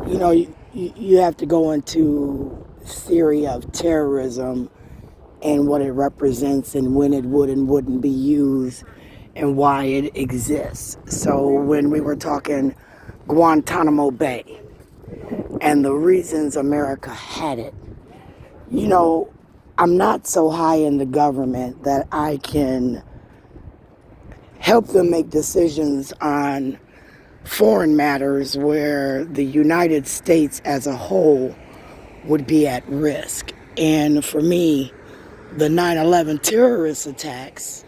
You have to go into theory of terrorism and what it represents and when it would and wouldn't be used and why it exists. So when we were talking Guantanamo Bay and the reasons America had it, you know, I'm not so high in the government that I can help them make decisions on foreign matters where the United States as a whole would be at risk. And for me, the 9/11 terrorist attacks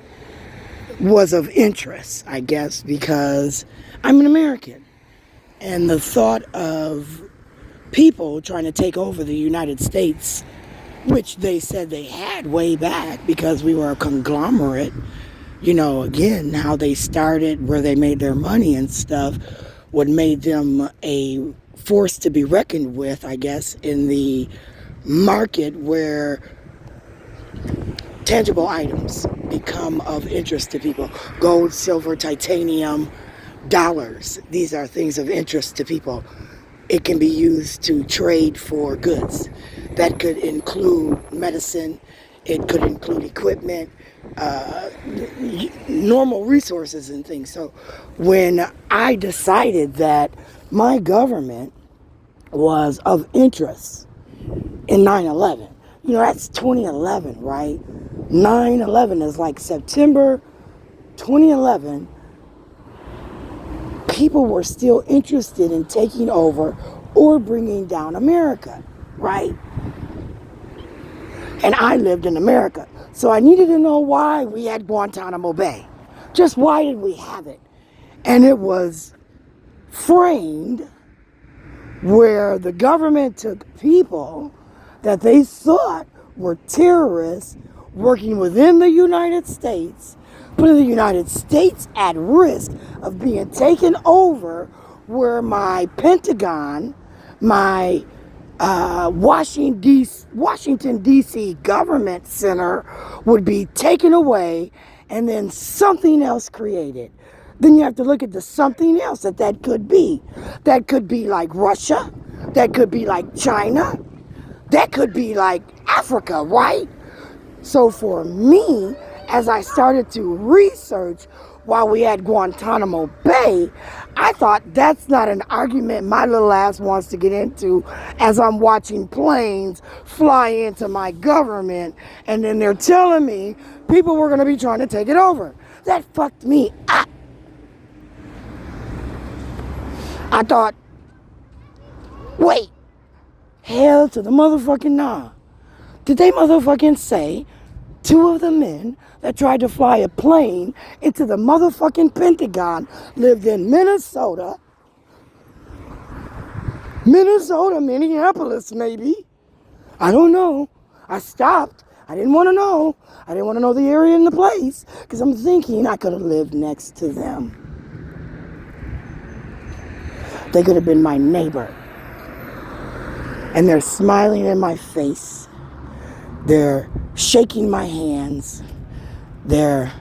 was of interest, I guess, because I'm an American. And the thought of people trying to take over the United States, which they said they had way back because we were a conglomerate, again, how they started, where they made their money and stuff, what made them a force to be reckoned with, I guess, in the market where tangible items become of interest to people. Gold, silver, titanium, dollars. These are things of interest to people. It can be used to trade for goods. That could include medicine. It could include equipment, normal resources and things. So when I decided that my government was of interest in 9/11, that's 2011, right? 9/11 is like September 2011. People were still interested in taking over or bringing down America, right? And I lived in America. So I needed to know why we had Guantanamo Bay. Just why did we have it? And it was framed where the government took people that they thought were terrorists working within the United States, putting the United States at risk of being taken over, where my Pentagon, my Washington, D.C. government center would be taken away and then something else created. Then you have to look at the something else that could be. That could be like Russia. That could be like China. That could be like Africa, right? So for me, as I started to research while we had Guantanamo Bay, I thought that's not an argument my little ass wants to get into as I'm watching planes fly into my government and then they're telling me people were going to be trying to take it over. That fucked me up. I thought, wait, hell to the motherfucking nah. Did they motherfucking say two of the men that tried to fly a plane into the motherfucking Pentagon lived in Minnesota, Minneapolis maybe? I don't know. I stopped. I didn't want to know. I didn't want to know the area and the place because I'm thinking I could have lived next to them. They could have been my neighbor. And they're smiling in my face. They're shaking my hands. They're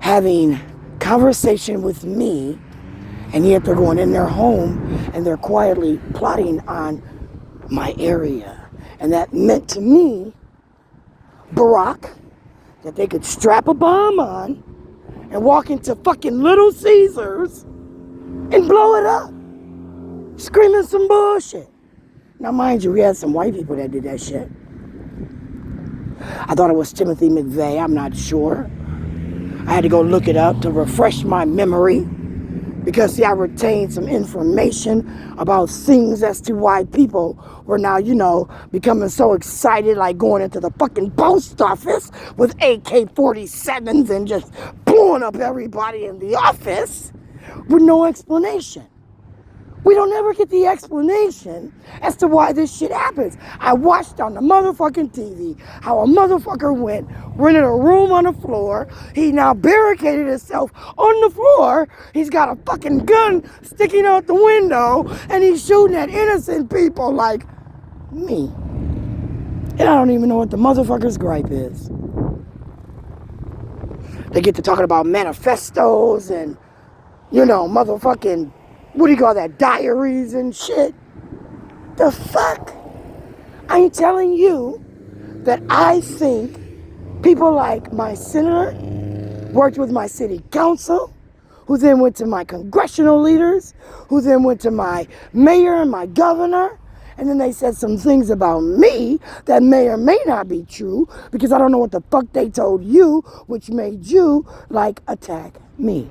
having conversation with me, and yet they're going in their home and they're quietly plotting on my area. And that meant to me, Barack, that they could strap a bomb on and walk into fucking Little Caesars and blow it up, screaming some bullshit. Now, mind you, we had some white people that did that shit. I thought it was Timothy McVeigh. I'm not sure. I had to go look it up to refresh my memory because, see, I retained some information about things as to why people were now, becoming so excited, like going into the fucking post office with AK-47s and just blowing up everybody in the office with no explanation. We don't ever get the explanation as to why this shit happens. I watched on the motherfucking TV how a motherfucker rented a room on the floor. He now barricaded himself on the floor. He's got a fucking gun sticking out the window and he's shooting at innocent people like me. And I don't even know what the motherfucker's gripe is. They get to talking about manifestos and, motherfucking, what do you call that, diaries and shit. The fuck? I'm telling you that I think people like my senator worked with my city council, who then went to my congressional leaders, who then went to my mayor and my governor, and then they said some things about me that may or may not be true because I don't know what the fuck they told you, which made you like attack me.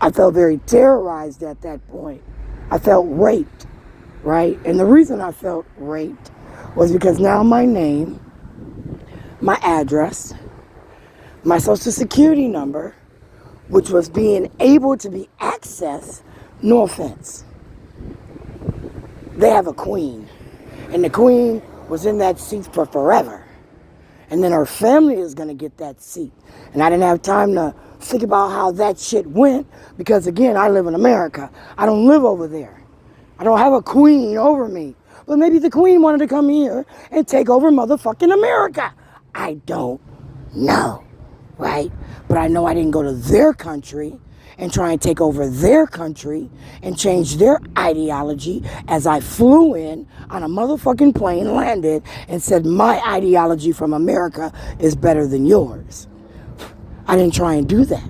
I felt very terrorized at that point. I felt raped, right? And the reason I felt raped was because now my name, my address, my social security number, which was being able to be accessed, no offense. They have a queen, and the queen was in that seat for forever. And then her family is gonna get that seat. And I didn't have time to think about how that shit went because again, I live in America. I don't live over there. I don't have a queen over me. But maybe the queen wanted to come here and take over motherfucking America. I don't know, right? But I know I didn't go to their country and try and take over their country and change their ideology as I flew in on a motherfucking plane, landed, and said my ideology from America is better than yours. I didn't try and do that.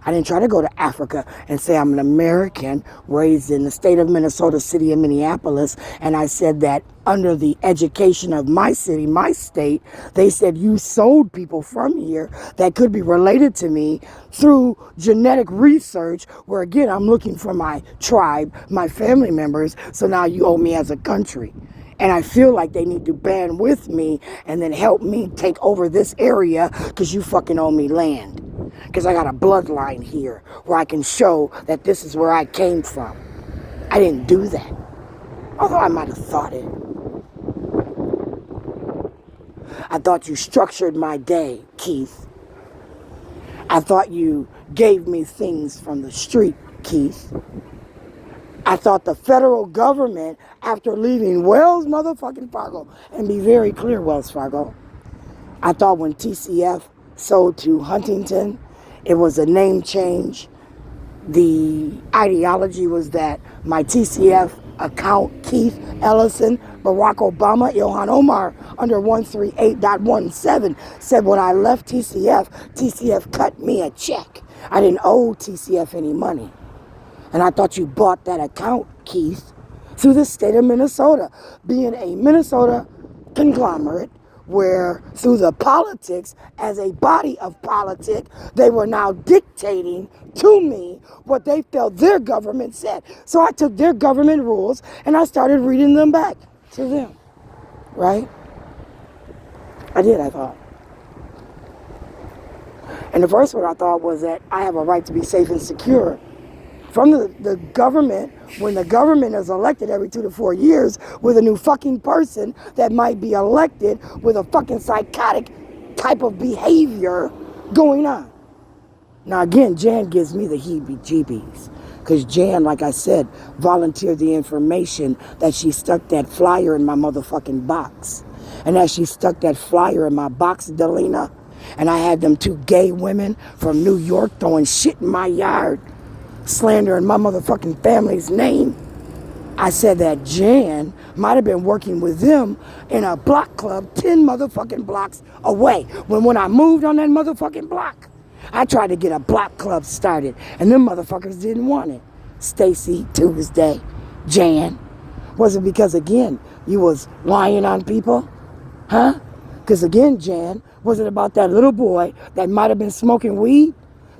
I didn't try to go to Africa and say I'm an American raised in the state of Minnesota, city of Minneapolis, and I said that under the education of my city, my state, they said you sold people from here that could be related to me through genetic research, where again, I'm looking for my tribe, my family members, so now you owe me as a country. And I feel like they need to band with me and then help me take over this area because you fucking owe me land. Because I got a bloodline here where I can show that this is where I came from. I didn't do that. Although I might have thought it. I thought you structured my day, Keith. I thought you gave me things from the street, Keith. I thought the federal government, after leaving Wells motherfucking Fargo, and be very clear, Wells Fargo, I thought when TCF sold to Huntington, it was a name change. The ideology was that my TCF account, Keith Ellison, Barack Obama, Ilhan Omar, under 138.17, said when I left TCF cut me a check. I didn't owe TCF any money. And I thought you bought that account, Keith, through the state of Minnesota, being a Minnesota conglomerate where through the politics, as a body of politics, they were now dictating to me what they felt their government said. So I took their government rules and I started reading them back to them, right? I did, I thought. And the first one I thought was that I have a right to be safe and secure from the government, when the government is elected every 2 to 4 years with a new fucking person that might be elected with a fucking psychotic type of behavior going on. Now again, Jan gives me the heebie-jeebies because Jan, like I said, volunteered the information that she stuck that flyer in my motherfucking box. And as she stuck that flyer in my box, Delina, and I had them 2 gay women from New York throwing shit in my yard, slandering my motherfucking family's name, I said that Jan might have been working with them in a block club 10 motherfucking blocks away. When I moved on that motherfucking block, I tried to get a block club started, and them motherfuckers didn't want it. Stacy, Tuesday, Jan. Was it because, again, you was lying on people? Huh? Because, again, Jan, was it about that little boy that might have been smoking weed?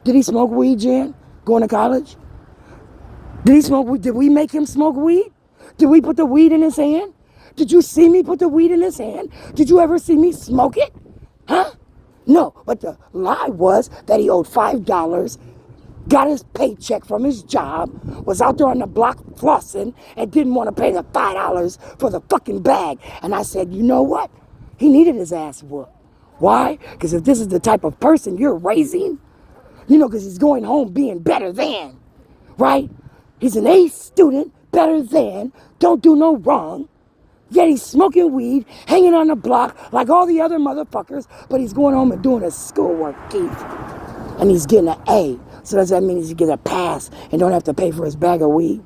Did he smoke weed, Jan? Going to college? Did he smoke weed? Did we make him smoke weed? Did we put the weed in his hand? Did you see me put the weed in his hand? Did you ever see me smoke it? Huh? No, but the lie was that he owed $5, got his paycheck from his job, was out there on the block flossing, and didn't want to pay the $5 for the fucking bag. And I said, you know what? He needed his ass whooped. Why? Because if this is the type of person you're raising, you know, because he's going home being better than, right? He's an A student, better than, don't do no wrong. Yet he's smoking weed, hanging on the block like all the other motherfuckers, but he's going home and doing his schoolwork, Keith. And he's getting an A. So does that mean he get a pass and don't have to pay for his bag of weed?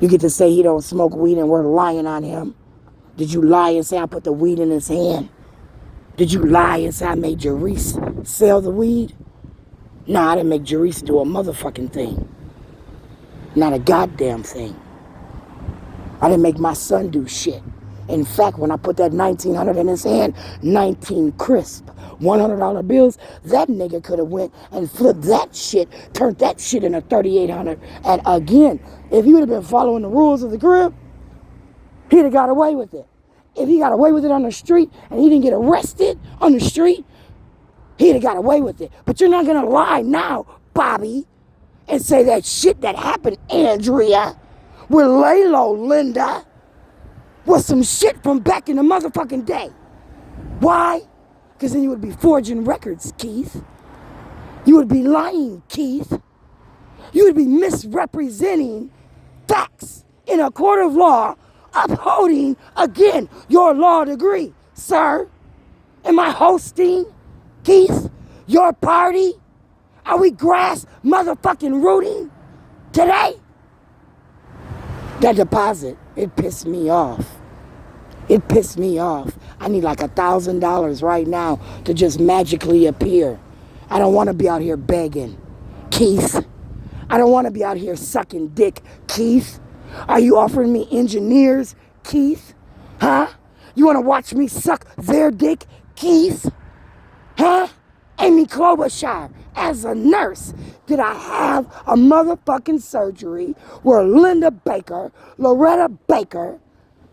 You get to say he don't smoke weed and we're lying on him. Did you lie and say I put the weed in his hand? Did you lie and say I made Jerice sell the weed? Nah, I didn't make Jerice do a motherfucking thing. Not a goddamn thing. I didn't make my son do shit. In fact, when I put that $1,900 in his hand, 19 crisp $100 bills, that nigga could have went and flipped that shit, turned that shit into 3,800. And again, if he would have been following the rules of the crib, he'd have got away with it. If he got away with it on the street and he didn't get arrested on the street, he'd have got away with it. But you're not gonna lie now, Bobby, and say that shit that happened, Andrea, with Laylo, Linda, was some shit from back in the motherfucking day. Why? Because then you would be forging records, Keith. You would be lying, Keith. You would be misrepresenting facts in a court of law, upholding, again, your law degree. Sir, am I hosting, Keith, your party? Are we grass motherfucking rooting today? That deposit, it pissed me off. It pissed me off. I need like $1,000 right now to just magically appear. I don't want to be out here begging, Keith. I don't want to be out here sucking dick, Keith. Are you offering me engineers, Keith? Huh? You want to watch me suck their dick, Keith? Huh? Amy Klobuchar, as a nurse, did I have a motherfucking surgery where Linda Baker, Loretta Baker,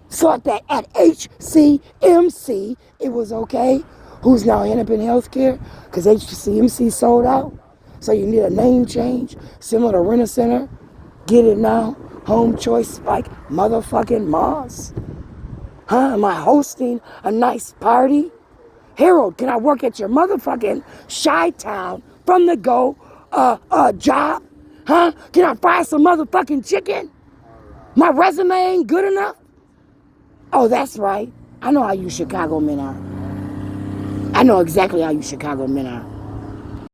thought that at HCMC it was okay? Who's now ending up in healthcare? Because HCMC sold out. So you need a name change, similar to Rent-A-Center. Get it now? Home choice like motherfucking Moss. Huh? Am I hosting a nice party? Harold, can I work at your motherfucking Chi-Town from the go job? Huh? Can I fry some motherfucking chicken? My resume ain't good enough? Oh, that's right. I know how you Chicago men are. I know exactly how you Chicago men are.